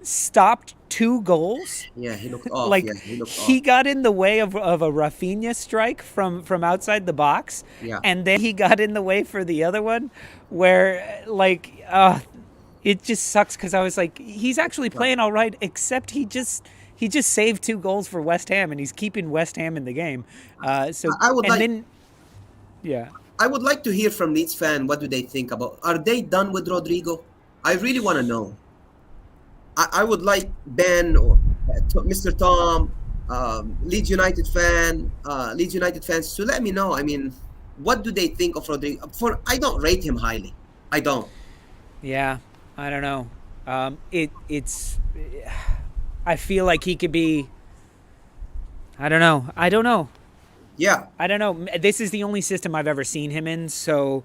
stopped 2 goals. Yeah, he looked off. Like Yeah, he looked he off. got in the way of a Rafinha strike from outside the box, Yeah. and then he got in the way for the other one, where it just sucks because I was like, he's actually playing all right, except he just saved 2 goals for West Ham, and he's keeping West Ham in the game. So I would and like then yeah. I would like to hear from Leeds fan. What do they think about? Are they done with Rodrigo? I really want to know. I would like Ben or Mr. Tom, Leeds United fans to let me know. I mean, what do they think of Rodrigo? I don't rate him highly. I don't. Yeah, I don't know. It's. I feel like he could be. I don't know. I don't know. Yeah, I don't know. This is the only system I've ever seen him in, so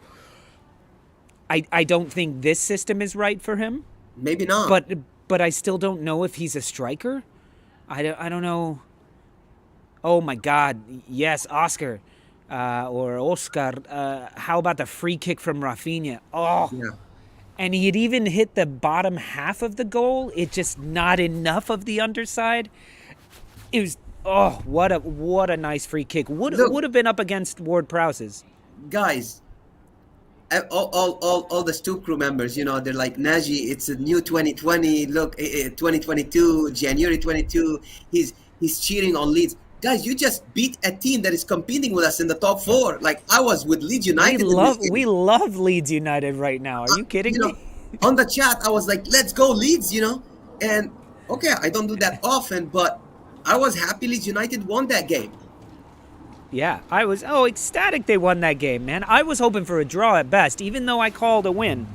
I don't think this system is right for him. maybe not. But I still don't know if he's a striker. I don't know. Oh my God! Yes, Oscar, or Oscar. How about the free kick from Rafinha? Oh, Yeah, and he had even hit the bottom half of the goal. It just not enough of the underside. It was what a nice free kick. Would Look. have been up against Ward Prowse's. Guys, all the Stoop crew members, they're like, Naji, it's a new 2020. Look, 2022, January 22. He's cheating on Leeds. Guys, you just beat a team that is competing with us in the top four. Like, I was with Leeds United. We love Leeds United right now. Are you kidding me? On the chat, I was like, let's go Leeds, And, okay, I don't do that often, but I was happy Leeds United won that game. Yeah, I was ecstatic they won that game, man. I was hoping for a draw at best, even though I called a win.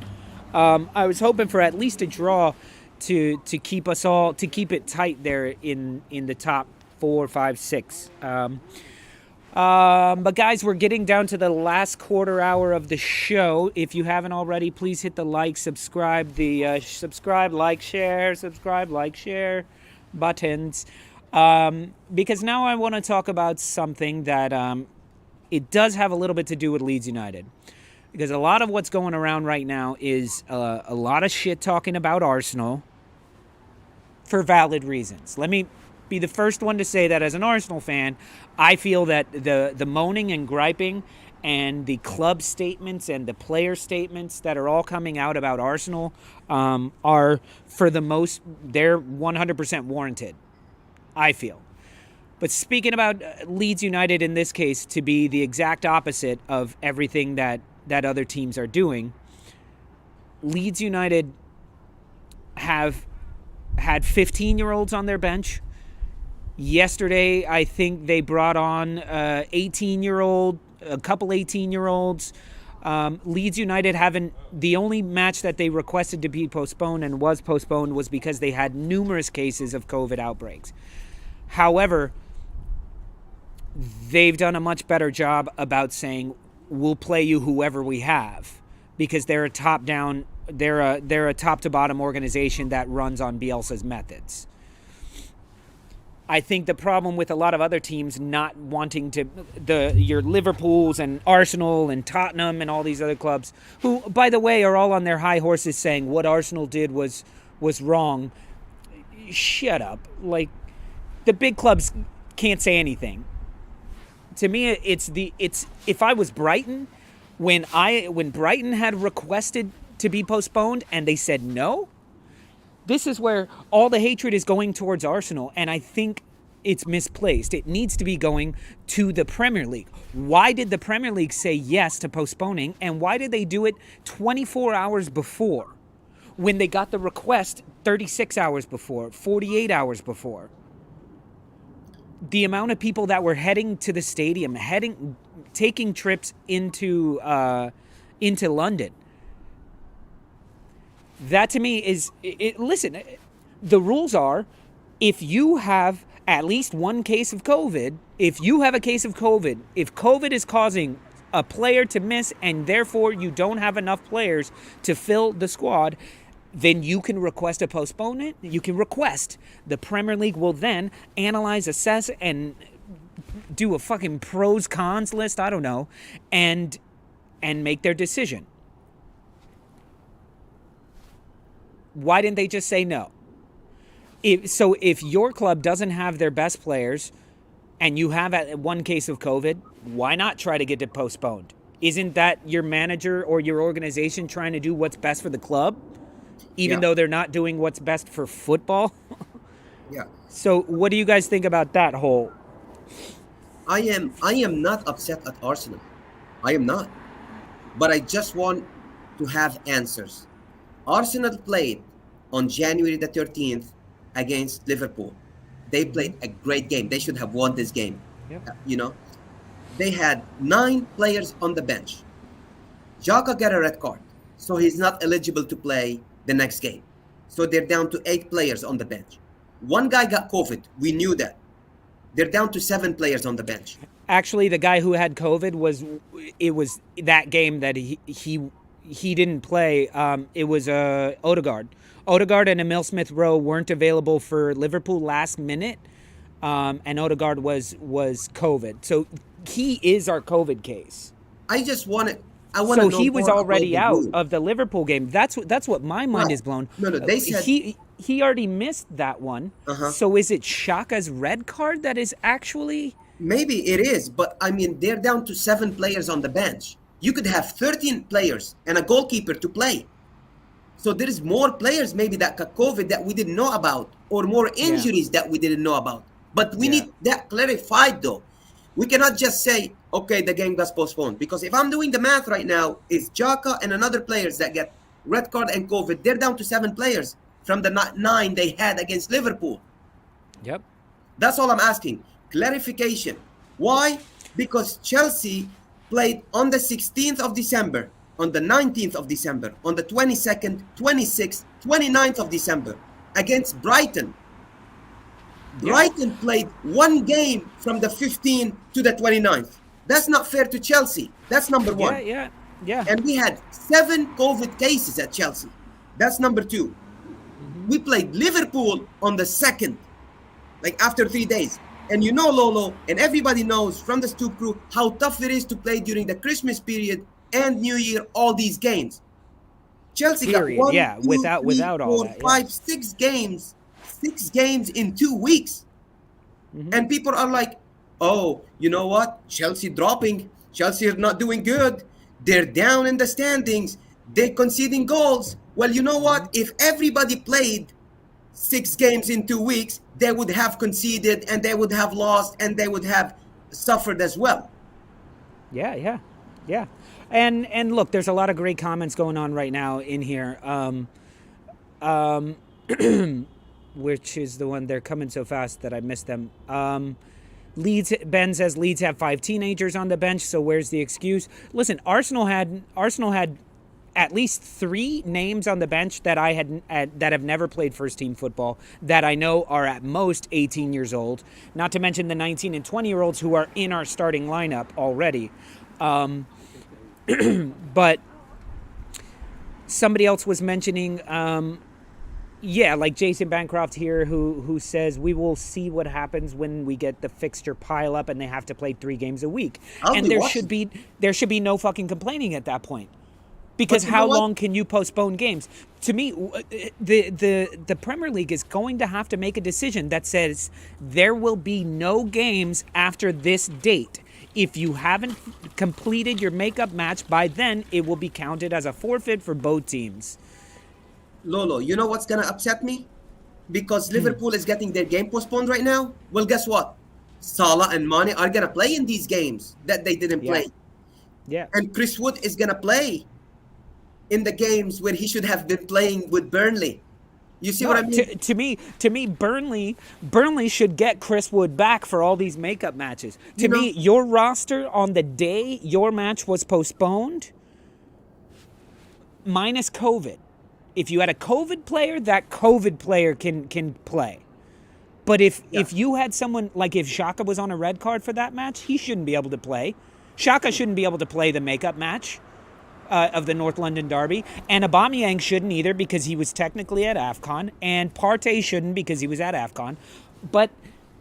I was hoping for at least a draw to keep it tight there in the top 4, 5, 6. But guys, we're getting down to the last quarter hour of the show. If you haven't already, please hit the subscribe, like, share buttons. Because now I want to talk about something that it does have a little bit to do with Leeds United. Because a lot of what's going around right now is a lot of shit talking about Arsenal for valid reasons. Let me be the first one to say that as an Arsenal fan, I feel that the moaning and griping and the club statements and the player statements that are all coming out about Arsenal are, for the most, they're 100% warranted. I feel. But speaking about Leeds United in this case to be the exact opposite of everything that other teams are doing, Leeds United have had 15-year-olds on their bench. Yesterday, I think they brought on 18-year-old, a couple 18-year-olds. Leeds United haven't. The only match that they requested to be postponed and was postponed was because they had numerous cases of COVID outbreaks. However, they've done a much better job about saying we'll play you whoever we have, because they're a top-down. They're a top-to-bottom organization that runs on Bielsa's methods. I think the problem with a lot of other teams not wanting to, your Liverpools and Arsenal and Tottenham and all these other clubs, who, by the way, are all on their high horses saying what Arsenal did was wrong. Shut up. Like, the big clubs can't say anything. To me, it's if I was Brighton, when Brighton had requested to be postponed and they said no, this is where all the hatred is going towards Arsenal, and I think it's misplaced. It needs to be going to the Premier League. Why did the Premier League say yes to postponing, and why did they do it 24 hours before, when they got the request 36 hours before, 48 hours before? The amount of people that were heading to the stadium, taking trips into London. That to me is, listen, the rules are, if you have at least one case of COVID, if you have a case of COVID, if COVID is causing a player to miss and therefore you don't have enough players to fill the squad, then you can request a postponement. You can request. The Premier League will then analyze, assess, and do a fucking pros cons list, I don't know, and make their decision. Why didn't they just say no? If your club doesn't have their best players and you have one case of COVID, why not try to get it postponed? Isn't that your manager or your organization trying to do what's best for the club, even though they're not doing what's best for football? Yeah. So what do you guys think about that whole? I am not upset at Arsenal. I am not. But I just want to have answers. Arsenal played on January the 13th against Liverpool. They played a great game. They should have won this game. Yep. They had 9 players on the bench. Xhaka got a red card, so he's not eligible to play the next game. So they're down to 8 players on the bench. One guy got COVID. We knew that. They're down to 7 players on the bench. Actually, the guy who had COVID was that game that he didn't play. It was Odegaard. Odegaard and Emil Smith-Rowe weren't available for Liverpool last minute, and Odegaard was COVID. So he is our COVID case. I want to So know he was more already about the out rule. of the Liverpool game. That's what my mind is blown. No, they said he already missed that one. So is it Xhaka's red card that is actually? Maybe it is, but I mean they're down to 7 players on the bench. You could have 13 players and a goalkeeper to play. So there is more players maybe that got COVID that we didn't know about, or more injuries that we didn't know about. But we need that clarified though. We cannot just say, okay, the game got postponed. Because if I'm doing the math right now, it's Xhaka and another players that get red card and COVID. They're down to 7 players from the 9 they had against Liverpool. Yep. That's all I'm asking. Clarification. Why? Because Chelsea played on the 16th of December, on the 19th of December, on the 22nd, 26th, 29th of December against Brighton. Brighton played one game from the 15th to the 29th. That's not fair to Chelsea. That's number one. Yeah. And we had 7 COVID cases at Chelsea. That's number 2. We played Liverpool on the 2nd, like after 3 days. And you know, Lolo, and everybody knows from the Stoop crew how tough it is to play during the Christmas period and New Year, all these games. Chelsea got 1, 2, without 3, all 4, that, 5, 6 games. 6 games in 2 weeks. And people are like, oh, you know what? Chelsea dropping. Chelsea are not doing good. They're down in the standings. They're conceding goals. Well, you know what? If everybody played 6 games in 2 weeks, they would have conceded and they would have lost and they would have suffered as well. Yeah. And look, there's a lot of great comments going on right now in here. Which is the one, they're coming so fast that I missed them. Leeds, Ben says Leeds have 5 teenagers on the bench, so where's the excuse? Listen, Arsenal had at least 3 names on the bench that that have never played first team football, that I know are at most 18 years old. Not to mention the 19 and 20-year-olds who are in our starting lineup already. But somebody else was mentioning, like Jason Bancroft here, who says we will see what happens when we get the fixture pile up and they have to play 3 games a week. And there should be no fucking complaining at that point. Because how long can you postpone games? To me, the Premier League is going to have to make a decision that says there will be no games after this date. If you haven't completed your makeup match by then, it will be counted as a forfeit for both teams. Lolo, you know what's going to upset me? Because Liverpool is getting their game postponed right now. Well, guess what? Salah and Mane are going to play in these games that they didn't play. Yeah. And Chris Wood is going to play in the games where he should have been playing with Burnley. You see what I mean? To me, Burnley should get Chris Wood back for all these makeup matches. To me, your roster on the day your match was postponed, minus COVID. If you had a COVID player, that COVID player can play. But if you had someone, like if Xhaka was on a red card for that match, he shouldn't be able to play. Xhaka shouldn't be able to play the makeup match of the North London Derby. And Aubameyang shouldn't either because he was technically at AFCON. And Partey shouldn't because he was at AFCON. But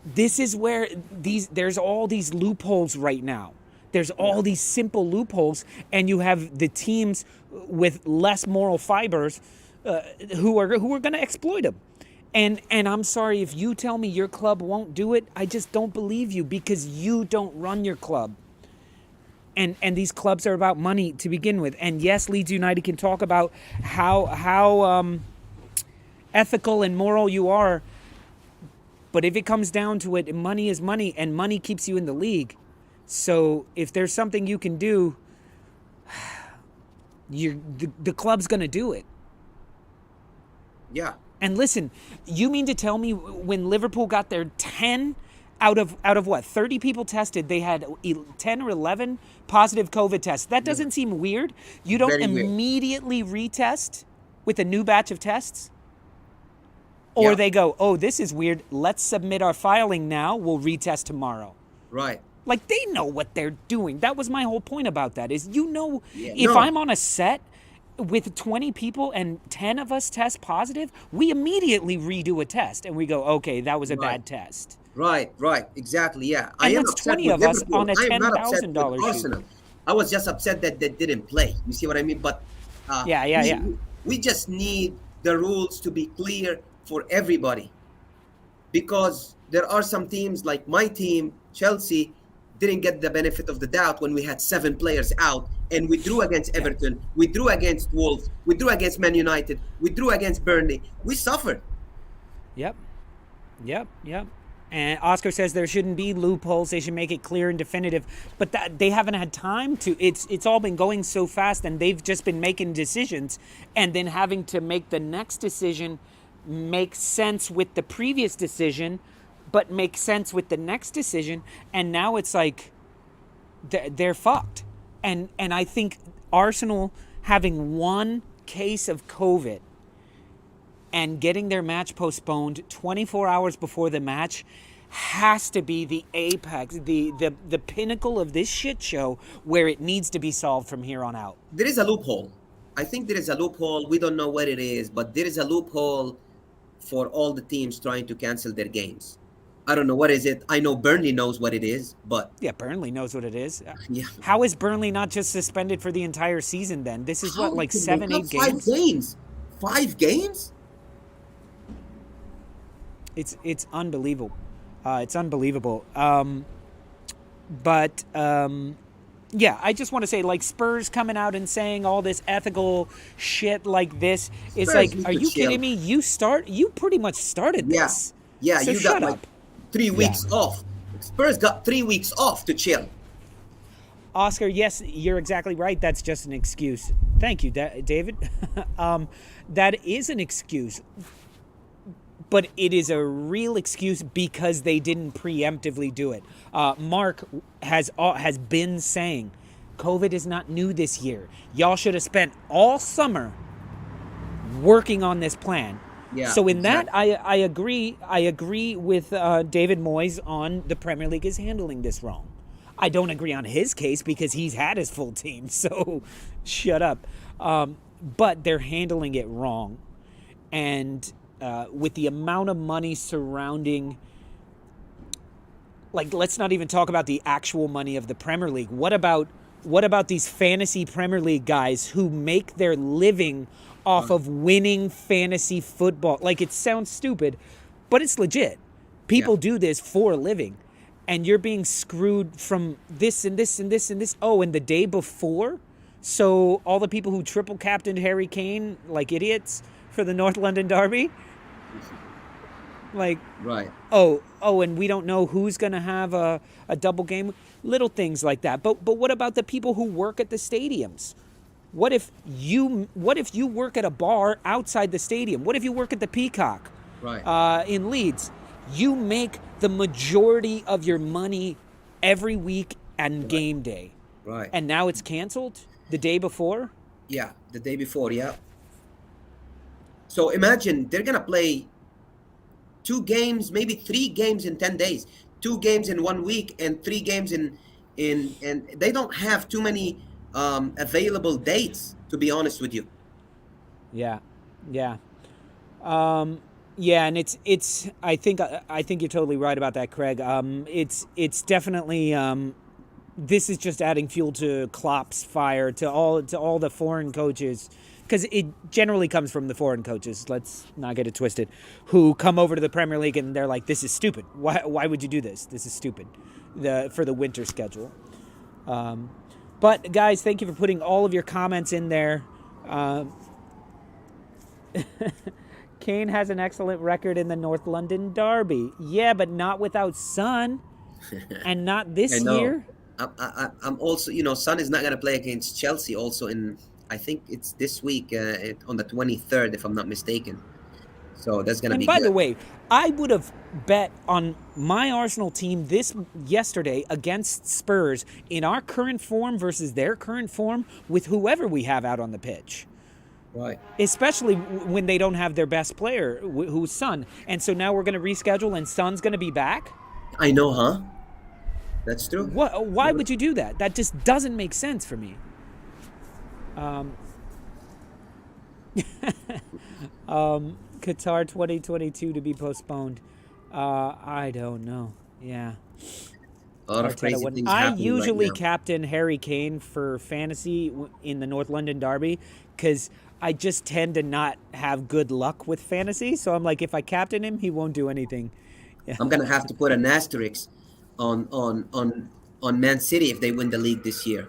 this is where there's all these loopholes right now. There's all these simple loopholes. And you have the teams with less moral fibers who are going to exploit them. And I'm sorry, if you tell me your club won't do it, I just don't believe you because you don't run your club. And these clubs are about money to begin with. And yes, Leeds United can talk about how ethical and moral you are. But if it comes down to it, money is money, and money keeps you in the league. So if there's something you can do, the club's going to do it. Yeah. And listen, you mean to tell me when Liverpool got their 10 out of what, 30 people tested, they had 10 or 11 positive COVID tests? That doesn't seem weird. You don't immediately retest with a new batch of tests? Or they go, oh, this is weird. Let's submit our filing now. We'll retest tomorrow. Right. Like, they know what they're doing. That was my whole point about that is, I'm on a set with 20 people and 10 of us test positive, we immediately redo a test and we go, okay, that was a bad test. Right, exactly, yeah. And that's 20 of us on a $10,000 shoot. I was just upset that they didn't play. You see what I mean? But we just need the rules to be clear for everybody. Because there are some teams like my team, Chelsea, didn't get the benefit of the doubt when we had 7 players out and we drew against Everton, we drew against Wolves, we drew against Man United, we drew against Burnley. We suffered. Yep. And Oscar says there shouldn't be loopholes. They should make it clear and definitive. But they haven't had time to. It's all been going so fast, and they've just been making decisions, and then having to make the next decision make sense with the previous decision, but make sense with the next decision. And now it's like they're fucked. And I think Arsenal having one case of COVID and getting their match postponed 24 hours before the match has to be the apex, the pinnacle of this shit show where it needs to be solved from here on out. There is a loophole. I think there is a loophole. We don't know what it is, but there is a loophole for all the teams trying to cancel their games. I don't know what is it. I know Burnley knows what it is, but... Yeah, Burnley knows what it is. Yeah. How is Burnley not just suspended for the entire season then? This is what, like 7, 8 games? 5 games? 5 games? It's unbelievable. It's unbelievable. But Yeah, I just want to say, like, Spurs coming out and saying all this ethical shit like this is Spurs like, need are to you chill. kidding me? You pretty much started Yeah, this. yeah, So you got shut like up. 3 weeks off. Spurs got 3 weeks off to chill. Oscar, yes, you're exactly right. That's just an excuse. Thank you, David. That is an excuse. But it is a real excuse because they didn't preemptively do it. Mark has been saying, COVID is not new this year. Y'all should have spent all summer working on this plan. Yeah, So in exactly. that, I agree. I agree with David Moyes on the Premier League is handling this wrong. I don't agree on his case because he's had his full team. So shut up. But they're handling it wrong, and with the amount of money surrounding, like, let's not even talk about the actual money of the Premier League. What about these fantasy Premier League guys who make their living off of winning fantasy football? Like, it sounds stupid, but it's legit. People do this for a living, and you're being screwed from this and this and this and this. Oh, and the day before, so all the people who triple captained Harry Kane like idiots for the North London Derby, like, Right. oh, and we don't know who's going to have a double game. Little things like that. But what about the people who work at the stadiums? What if you work at a bar outside the stadium? What if you work at the Peacock in Leeds? You make the majority of your money every week and game day. Right. And now it's canceled the day before? Yeah, the day before, yeah. So imagine they're gonna play 2 games, maybe 3 games in 10 days, 2 games in 1 week, and 3 games in and they don't have too many available dates, to be honest with you. Yeah. Yeah, and it's. I think you're totally right about that, Craig. It's definitely. This is just adding fuel to Klopp's fire, to all the foreign coaches, because it generally comes from the foreign coaches. Let's not get it twisted, who come over to the Premier League and they're like, "This is stupid. Why would you do this? This is stupid." For the winter schedule. But guys, thank you for putting all of your comments in there. Kane has an excellent record in the North London Derby. Yeah, but not without Son, and not this I know. year. I'm also, Son is not gonna play against Chelsea. Also, I think it's this week on the 23rd, if I'm not mistaken. So that's gonna And be by good. the way, I would have bet on my Arsenal team yesterday against Spurs in our current form versus their current form with whoever we have out on the pitch. Right. Especially when they don't have their best player, who's Son. And so now we're going to reschedule and Son's going to be back? I know, huh? That's true. Why would you do that? That just doesn't make sense for me. Qatar 2022 to be postponed. I don't know. Yeah. A lot of crazy things I happening usually right now. captain Harry Kane for fantasy in the North London Derby because I just tend to not have good luck with fantasy. So I'm like, if I captain him, he won't do anything. Yeah. I'm gonna have to put an asterisk on Man City if they win the league this year.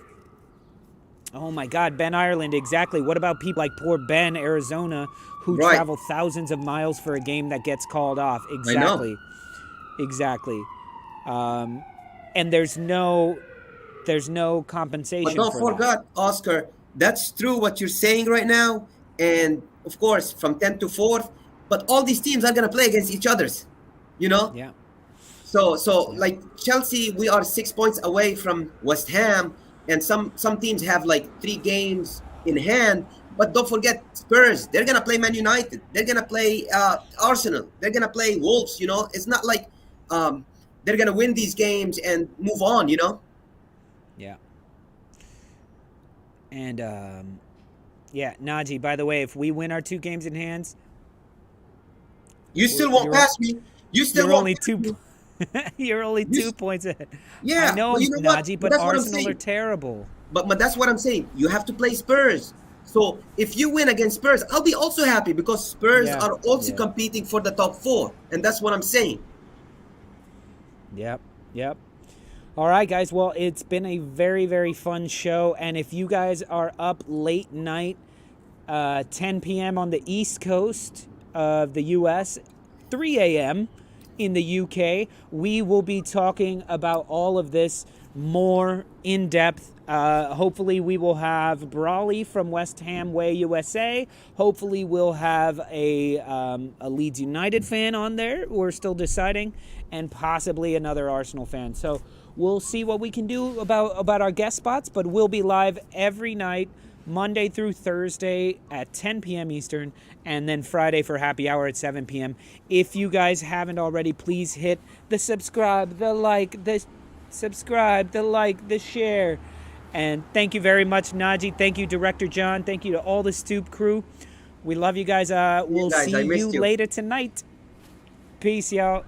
Oh my God, Ben Ireland, exactly. What about people like poor Ben, Arizona, who Right. travel thousands of miles for a game that gets called off? Exactly. Exactly. And there's no compensation But don't for that. forget, Oscar, that's true what you're saying right now. And of course, from 10th to 4th, but all these teams are gonna play against each others, Yeah. So like Chelsea, we are 6 points away from West Ham, and some teams have like 3 games in hand. But don't forget Spurs. They're gonna play Man United. They're gonna play Arsenal. They're gonna play Wolves. It's not like they're gonna win these games and move on. Yeah. And yeah, Naji, by the way, if we win our 2 games in hands, You still won't You're- pass me. You still you're won't only pass 2 me. you're only 2 points ahead. Yeah, I know, but you know what? Naji, But but that's what I'm Arsenal are saying. terrible. But that's what I'm saying. You have to play Spurs. So if you win against Spurs, I'll be also happy because Spurs Yeah, are also yeah. competing for the top 4, and that's what I'm saying. Yep. All right, guys. Well, it's been a very, very fun show. And if you guys are up late night, 10 p.m. on the East Coast of the U.S., 3 a.m. in the UK, we will be talking about all of this more in depth. Hopefully, we will have Brawley from West Ham Way, USA. Hopefully, we'll have a Leeds United fan on there. We're still deciding, and possibly another Arsenal fan. So we'll see what we can do about our guest spots, but we'll be live every night, Monday through Thursday at 10 p.m. Eastern, and then Friday for happy hour at 7 p.m. If you guys haven't already, please hit the subscribe, the like, the share. And thank you very much, Naji. Thank you, Director John. Thank you to all the Stoop crew. We love you guys. We'll see you later tonight. Peace, y'all.